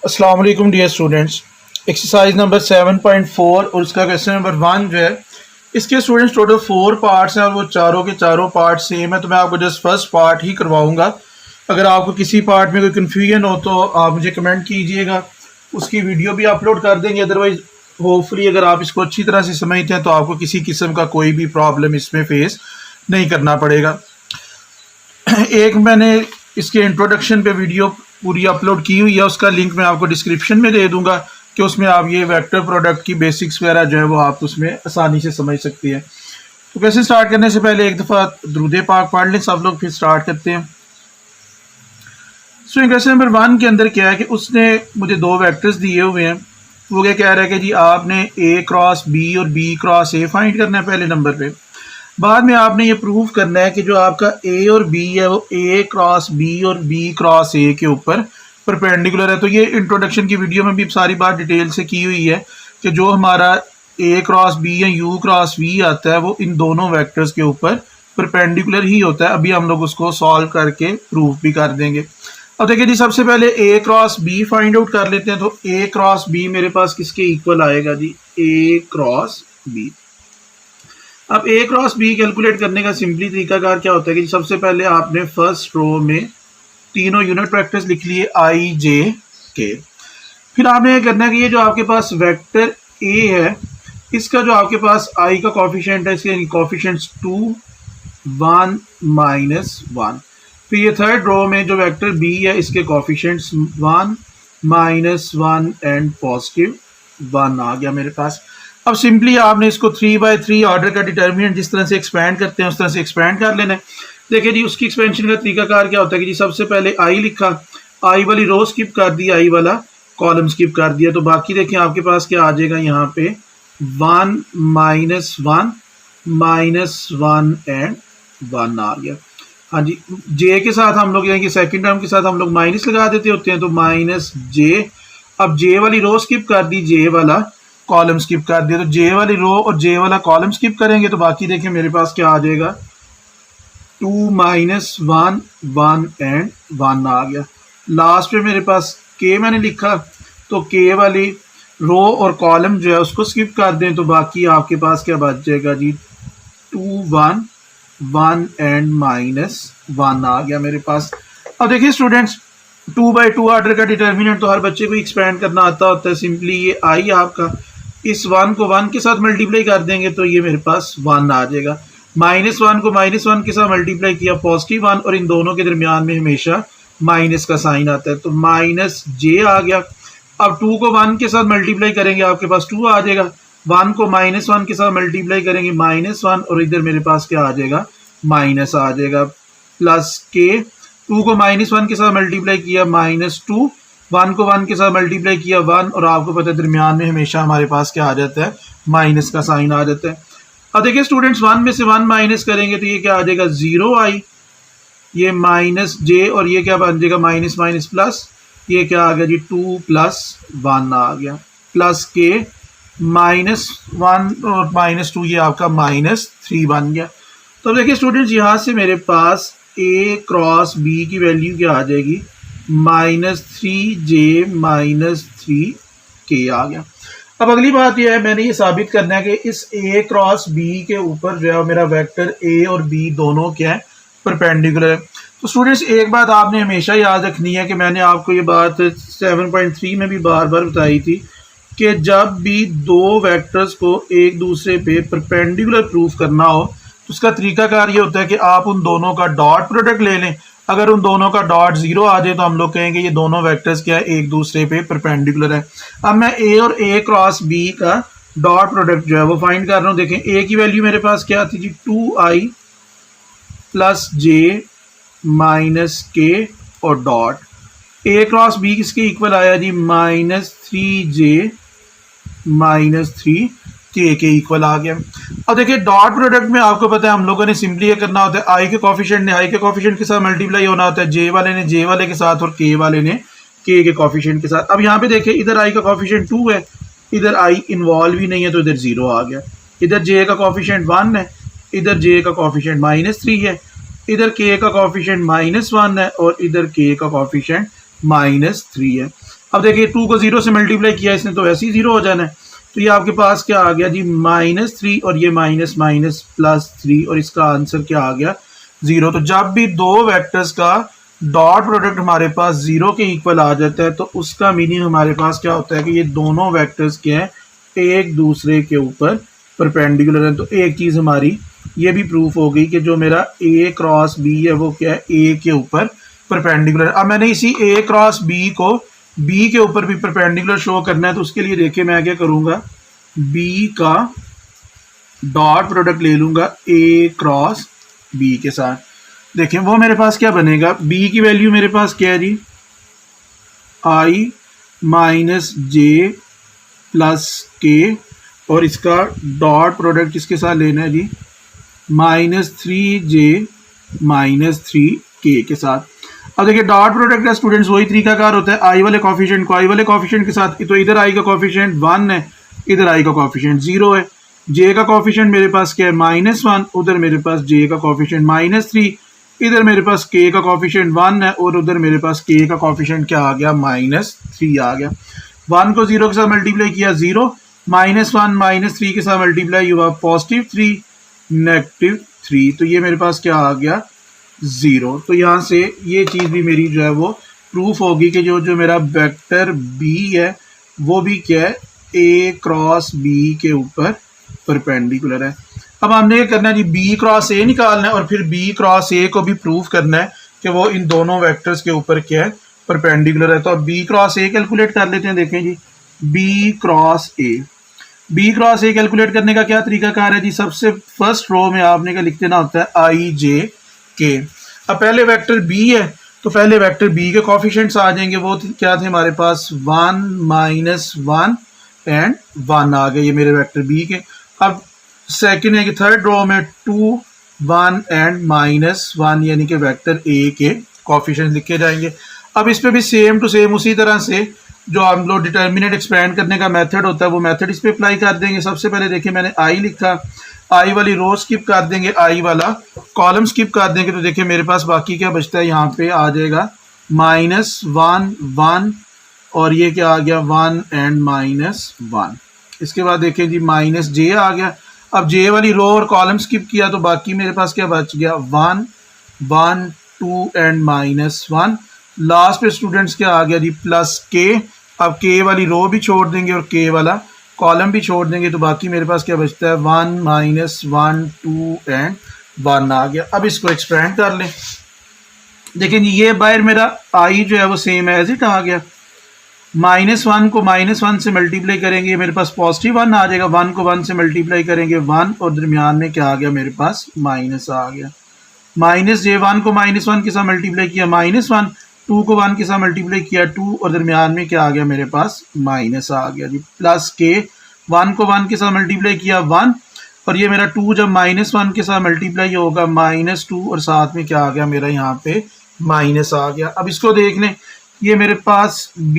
अस्सलाम वालेकुम dear students. Exercise number 7.4 और उसका क्वेश्चन नंबर 1 जो है, इसके स्टूडेंट्स टोटल 4 पार्ट्स हैं और वो चारों के चारों पार्ट सेम है। तो मैं आपको जस्ट फर्स्ट पार्ट ही करवाऊंगा। अगर आपको किसी पार्ट में कोई कन्फ्यूजन हो तो आप मुझे कमेंट कीजिएगा, उसकी वीडियो भी अपलोड कर देंगे। अदरवाइज होपफुली अगर आप इसको अच्छी तरह से समझते हैं तो आपको किसी किस्म का कोई भी प्रॉब्लम इसमें फेस नहीं करना पड़ेगा। एक मैंने इसके इंट्रोडक्शन पे वीडियो पूरी अपलोड की हुई है, उसका लिंक मैं आपको डिस्क्रिप्शन में दे दूंगा कि उसमें आप ये वेक्टर प्रोडक्ट की बेसिक्स वगैरह जो है वो आप उसमें आसानी से समझ सकती हैं। तो कैसे स्टार्ट करने से पहले एक दफ़ा दुरूद पाक पढ़ लें सब लोग, फिर स्टार्ट करते हैं। सो क्वेश्चन नंबर 1 के अंदर क्या है कि उसने मुझे दो वेक्टर्स दिए हुए हैं। वो क्या कह रहा है कि जी आपने ए क्रॉस बी और बी क्रॉस ए फाइंड करना है पहले नंबर पे। बाद में आपने ये प्रूव करना है कि जो आपका ए और बी है वो ए क्रॉस बी और बी क्रॉस ए के ऊपर परपेंडिकुलर है। तो ये इंट्रोडक्शन की वीडियो में भी सारी बात डिटेल से की हुई है कि जो हमारा ए क्रॉस बी या यू क्रॉस वी आता है वो इन दोनों वेक्टर्स के ऊपर परपेंडिकुलर ही होता है। अभी हम लोग उसको सॉल्व करके प्रूव भी कर देंगे। अब देखिए जी, सबसे पहले ए क्रॉस बी फाइंड आउट कर लेते हैं। तो ए क्रॉस बी मेरे पास किसके इक्वल आएगा जी? ए क्रॉस बी। अब ए क्रॉस बी कैलकुलेट करने का सिंपली तरीकाकार क्या होता है कि सबसे पहले आपने फर्स्ट रो में तीनों यूनिट वेक्टर्स लिख लिए आई जे के। फिर आपने ये करना है कि ये जो आपके पास वेक्टर ए है इसका जो आपके पास आई का कॉफिशिएंट है, इसके कॉफिशिएंट्स 2 1 -1। फिर ये थर्ड रो में जो वेक्टर बी है इसके कॉफिशिएंट्स 1 -1 एंड +1 आ गया मेरे पास। अब सिंपली आपने इसको 3/3 ऑर्डर का डिटर्मिनेंट जिस तरह से एक्सपेंड करते हैं उस तरह से एक्सपेंड कर लेना है। देखिए जी, उसकी एक्सपेंशन का तरीकाकार क्या होता है कि जी सबसे पहले आई लिखा, आई वाली रो स्किप कर दी, आई वाला कॉलम स्किप कर दिया। तो बाकी देखें आपके पास क्या आ जाएगा यहाँ पे 1 -1 एंड 1 आ गया। हाँ जी, जे के साथ हम लोग यानी कि सेकेंड टर्म के साथ हम लोग माइनस लगा देते होते हैं, तो -j। अब जे वाली रो स्किप कर दी, जे वाला कॉलम स्किप कर दिया। तो जे वाली रो और जे वाला कॉलम स्किप करेंगे तो बाकी देखें मेरे पास क्या आ जाएगा 2 -1 1 एंड 1 आ गया। लास्ट में मेरे पास के मैंने लिखा, तो के वाली रो और कॉलम जो है उसको स्किप कर दें तो बाकी आपके पास क्या बच जाएगा जी 2 1 1 एंड -1 आ गया मेरे पास। अब देखिए स्टूडेंट्स, 2/2 ऑर्डर का डिटर्मिनेंट तो हर बच्चे को एक्सपेंड करना आता होता है। सिंपली ये आई आपका इस 1 को 1 के साथ मल्टीप्लाई कर देंगे तो ये मेरे पास 1 आ जाएगा। -1 को -1 के साथ मल्टीप्लाई किया +1, और इन दोनों के दरमियान में हमेशा माइनस का साइन आता है तो -j आ गया। अब 2 को 1 के साथ मल्टीप्लाई करेंगे आपके पास 2 आ जाएगा। 1 को -1 के साथ मल्टीप्लाई करेंगे -1, और इधर मेरे पास क्या आ जाएगा माइनस आ जाएगा प्लस के। 2 को -1 के साथ मल्टीप्लाई किया -2, 1 को 1 के साथ मल्टीप्लाई किया 1, और आपको पता है दरमियान में हमेशा हमारे पास क्या आ जाता है माइनस का साइन आ जाता है। अब देखिए स्टूडेंट्स, 1 में से 1 माइनस करेंगे तो ये क्या आ जाएगा 0 आई, ये -j, और ये क्या बन जाएगा माइनस माइनस प्लस, ये क्या आ गया जी 2 + 1 आ गया, प्लस के -1 और -2 ये आपका -3 बन गया। तो देखिए स्टूडेंट्स, यहाँ से मेरे पास ए क्रॉस बी की वैल्यू क्या आ जाएगी -3j -3k आ गया। अब अगली बात यह है, मैंने ये साबित करना है कि इस ए क्रॉस बी के ऊपर जो है मेरा वेक्टर ए और बी दोनों क्या है परपेंडिकुलर है। तो स्टूडेंट्स, एक बात आपने हमेशा याद रखनी है कि मैंने आपको ये बात 7.3 में भी बार बार बताई थी कि जब भी दो वेक्टर्स को एक दूसरे पे परपेंडिकुलर प्रूफ करना हो तो उसका तरीकाकार ये होता है कि आप उन दोनों का डॉट प्रोडक्ट ले लें। अगर उन दोनों का डॉट 0 आ जाए तो हम लोग कहेंगे ये दोनों वेक्टर्स क्या है एक दूसरे पे परपेंडिकुलर है। अब मैं ए और ए क्रॉस बी का डॉट प्रोडक्ट जो है वो फाइंड कर रहा हूँ। देखें ए की वैल्यू मेरे पास क्या थी जी 2i + j -k और डॉट ए क्रॉस बी किसके इक्वल आया जी -3j -3k के इक्वल आ गया। अब देखिए डॉट प्रोडक्ट में आपको पता है हम लोगों ने सिंपली ये करना होता है, आई के कॉफिशिएंट ने आई के कॉफिशिएंट के साथ मल्टीप्लाई होना होता है, जे वाले ने जे वाले के साथ और के वाले ने के कॉफिशिएंट के साथ। अब यहाँ पे देखिए इधर आई का कॉफिशिएंट 2 है, इधर आई इन्वॉल्व ही नहीं है तो इधर 0 आ गया। इधर जे का कॉफिशिएंट 1 है, इधर जे का कॉफिशिएंट -3 है, इधर के का कॉफिशिएंट -1 है और इधर के का कॉफिशिएंट -3 है। अब देखिए 2 को 0 से मल्टीप्लाई किया इसने तो वैसे ही 0 हो जाना है। तो ये आपके पास क्या आ गया जी -3 और ये माइनस माइनस +3 और इसका आंसर क्या आ गया 0। तो जब भी दो वेक्टर्स का डॉट प्रोडक्ट हमारे पास 0 के इक्वल आ जाता है तो उसका मीनिंग हमारे पास क्या होता है कि ये दोनों वेक्टर्स के हैं एक दूसरे के ऊपर परपेंडिकुलर है। तो एक चीज़ हमारी ये भी प्रूफ हो गई कि जो मेरा A क्रॉस B है वो क्या है A के ऊपर परपेंडिकुलर। अब मैंने इसी A क्रॉस B को B के ऊपर भी परपेंडिकुलर शो करना है तो उसके लिए देखिए मैं क्या करूँगा B का डॉट प्रोडक्ट ले लूँगा A क्रॉस B के साथ। देखिए वो मेरे पास क्या बनेगा B की वैल्यू मेरे पास क्या है जी I माइनस जे प्लस के और इसका डॉट प्रोडक्ट किसके साथ लेना है जी -3j -3k के साथ। अब देखिए डॉट प्रोडक्ट का स्टूडेंट्स वही तरीकाकार होता है आई वाले कॉफिशिएंट को आई वाले कॉफिशिएंट के साथ। तो इधर आई का कॉफिशिएंट 1 है इधर आई का कॉफिशिएंट 0 है। जे का कॉफिशिएंट मेरे पास क्या है -1 उधर मेरे पास जे का कॉफिशिएंट -3 इधर मेरे पास के का कॉफिशिएंट 1 है और उधर मेरे पास के का कॉफिशिएंट क्या आ गया -3 आ गया। 1 को 0 के साथ मल्टीप्लाई किया 0 -1 -3 के साथ मल्टीप्लाई हुआ +3 -3 तो ये मेरे पास क्या आ गया 0। तो यहाँ से ये चीज़ भी मेरी जो है वो प्रूफ होगी कि जो मेरा वेक्टर B है वो भी क्या है A क्रॉस B के ऊपर परपेंडिकुलर है। अब हमने ये करना है जी B क्रॉस A निकालना है और फिर B क्रॉस A को भी प्रूफ करना है कि वो इन दोनों वेक्टर्स के ऊपर क्या है परपेंडिकुलर है। तो अब B क्रॉस A कैलकुलेट कर लेते हैं। देखें जी B क्रॉस A कैलकुलेट करने का क्या तरीकाकार है जी सबसे फर्स्ट रो में आपने क्या लिख देना होता है I J K। अब पहले वेक्टर B है तो पहले वेक्टर B के कॉफिशिएंट्स आ जाएंगे वो क्या थे हमारे पास 1 -1 एंड 1 आ गए ये मेरे वेक्टर B के। अब सेकंड है कि थर्ड रो में 2 1 एंड -1 यानी कि वेक्टर A के कॉफिशिएंट्स लिखे जाएंगे। अब इस पे भी सेम टू सेम उसी तरह से जो हम लोग डिटर्मिनेंट एक्सपेंड करने का मेथड होता है वो मेथड इस पे अप्लाई कर देंगे। सबसे पहले देखिए मैंने आई लिखा आई वाली रो स्किप कर देंगे आई वाला कॉलम स्किप कर देंगे तो देखिए मेरे पास बाकी क्या बचता है यहाँ पे आ जाएगा -1 1 और ये क्या आ गया 1 एंड -1। इसके बाद देखिए जी -j आ गया। अब j वाली रो और कॉलम स्किप किया तो बाकी मेरे पास क्या बच गया 1 1 2 एंड -1। लास्ट पे स्टूडेंट्स क्या आ गया जी +k। अब k वाली रो भी छोड़ देंगे और k वाला कॉलम भी छोड़ देंगे तो बाकी मेरे पास क्या बचता है 1 -1 2 एंड 1 आ गया। अब इसको एक्सपेंड कर लें। देखिए जी ये बाहर मेरा i जो है वो सेम एज इट आ गया। -1 को -1 से मल्टीप्लाई करेंगे मेरे पास +1 आ जाएगा। 1 को 1 से मल्टीप्लाई करेंगे 1 और दरमियान में क्या आ गया मेरे पास माइनस आ गया। -j1 को -1 के साथ मल्टीप्लाई किया -1 2 को 1 के साथ मल्टीप्लाई किया 2 और दरमियान में क्या आ गया मेरे पास माइनस आ गया जी +k 1 को 1 के साथ मल्टीप्लाई किया 1 और ये मेरा 2 जब -1 के साथ मल्टीप्लाई होगा -2 और साथ में क्या आ गया मेरा यहाँ पे माइनस आ गया। अब इसको देख लें ये मेरे पास B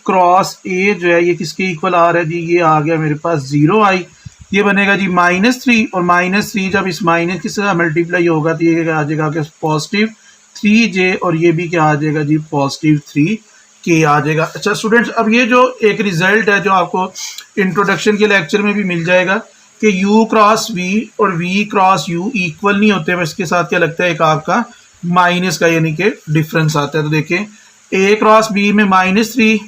क्रॉस A जो है ये किसके इक्वल आ रहा है जी ये आ गया मेरे पास 0i। ये बनेगा जी -3 और -3 जब इस माइनस के साथ मल्टीप्लाई होगा तो ये क्या आ जाएगा आपके +3j और ये भी क्या आ जाएगा जी +3k आ जाएगा। अच्छा स्टूडेंट्स अब ये जो एक रिजल्ट है जो आपको इंट्रोडक्शन के लेक्चर में भी मिल जाएगा कि u क्रॉस v और v क्रॉस u इक्वल नहीं होते। इसके साथ क्या लगता है एक आपका माइनस का यानी कि डिफरेंस आता है। तो देखें a क्रॉस b में -3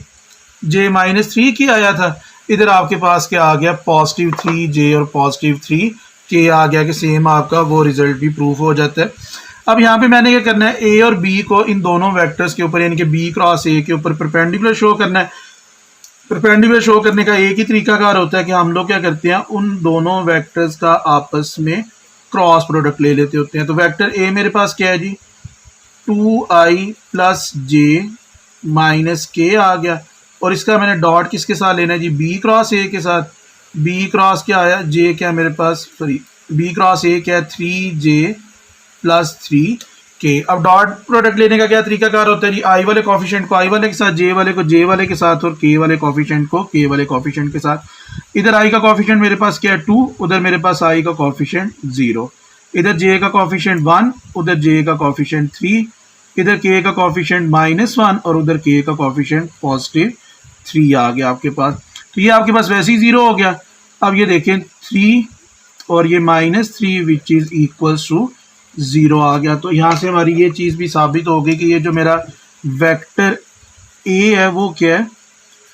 j -3 की आया था इधर आपके पास क्या आ गया +3j और +3k आ गया कि सेम आपका वो रिजल्ट भी प्रूफ हो जाता है। अब यहाँ पे मैंने क्या करना है a और b को इन दोनों वेक्टर्स के ऊपर यानी कि b क्रॉस a के ऊपर परपेंडिकुलर शो करना है। परपेंडिकुलर शो करने का एक ही तरीकाकार होता है कि हम लोग क्या करते हैं उन दोनों वेक्टर्स का आपस में क्रॉस प्रोडक्ट ले लेते होते हैं। तो वेक्टर a मेरे पास क्या है जी 2i + j -k आ गया और इसका मैंने डॉट किसके साथ लेना है जी b क्रॉस a के साथ। b क्रॉस क्या आया j क्या मेरे पास सॉरी b क्रॉस a क्या है 3j + 3k। अब डॉट प्रोडक्ट लेने का क्या तरीकाकार होता है जी i वाले कॉफिशिएंट को i वाले के साथ j वाले को j वाले के साथ और k वाले कॉफिशिएंट को k वाले कॉफिशिएंट के साथ। इधर i का कॉफिशिएंट मेरे पास क्या है 2 उधर मेरे पास i का कॉफिशिएंट 0 इधर j का कॉफिशिएंट 1 उधर j का कॉफिशिएंट 3 इधर k का कॉफिशिएंट -1 और उधर k का कॉफिशिएंट 3 आ गया आपके पास। तो ये आपके पास वैसे ही 0 हो गया। अब ये देखें 3 और ये -3 विच इज़ इक्वल्स टू 0 आ गया। तो यहाँ से हमारी ये चीज़ भी साबित हो गई कि ये जो मेरा वेक्टर ए है वो क्या है,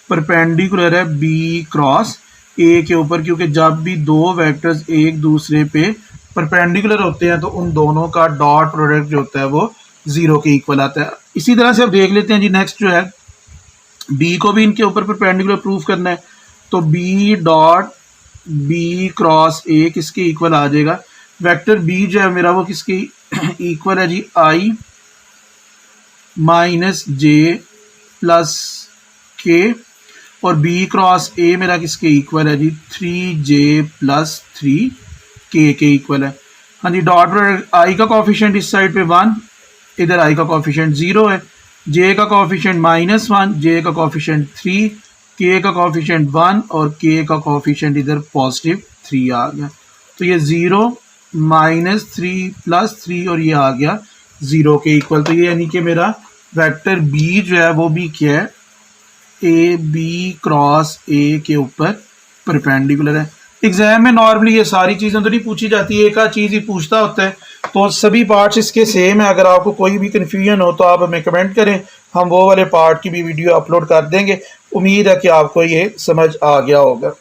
परपेंडिकुलर है बी क्रॉस ए के ऊपर, क्योंकि जब भी दो वेक्टर्स एक दूसरे पे परपेंडिकुलर होते हैं तो उन दोनों का डॉट प्रोडक्ट जो होता है वो 0 के इक्वल आता है। इसी तरह से अब देख लेते हैं जी, नेक्स्ट जो है बी को भी इनके ऊपर परपेंडिकुलर प्रूव करना है। तो B dot B cross A किसके इक्वल आ जाएगा, वेक्टर बी जो है मेरा वो किसके इक्वल है जी, आई माइनस जे प्लस के, और बी क्रॉस ए मेरा किसके इक्वल है जी, 3j प्लस 3k के इक्वल है। हाँ जी, डॉट प्रोडक्ट आई का कॉफिशिएंट इस साइड पे 1, इधर आई का कॉफिशिएंट 0 है, जे का कॉफिशिएंट -1, जे का कॉफिशिएंट 3, के का कॉफिशिएंट 1 और के का कॉफिशिएंट इधर +3 आ गया। तो ये 0 -3 प्लस 3 और ये आ गया 0 के इक्वल। तो ये यानी कि मेरा वेक्टर बी जो है वो भी क्या है, ए बी क्रॉस ए के ऊपर परपेंडिकुलर है। एग्जाम में नॉर्मली ये सारी चीज़ें तो नहीं पूछी जाती, एक आध चीज़ ही पूछता होता है। तो सभी पार्ट्स इसके सेम है। अगर आपको कोई भी कन्फ्यूजन हो तो आप हमें कमेंट करें, हम वो वाले पार्ट की भी वीडियो अपलोड कर देंगे। उम्मीद है कि आपको ये समझ आ गया होगा।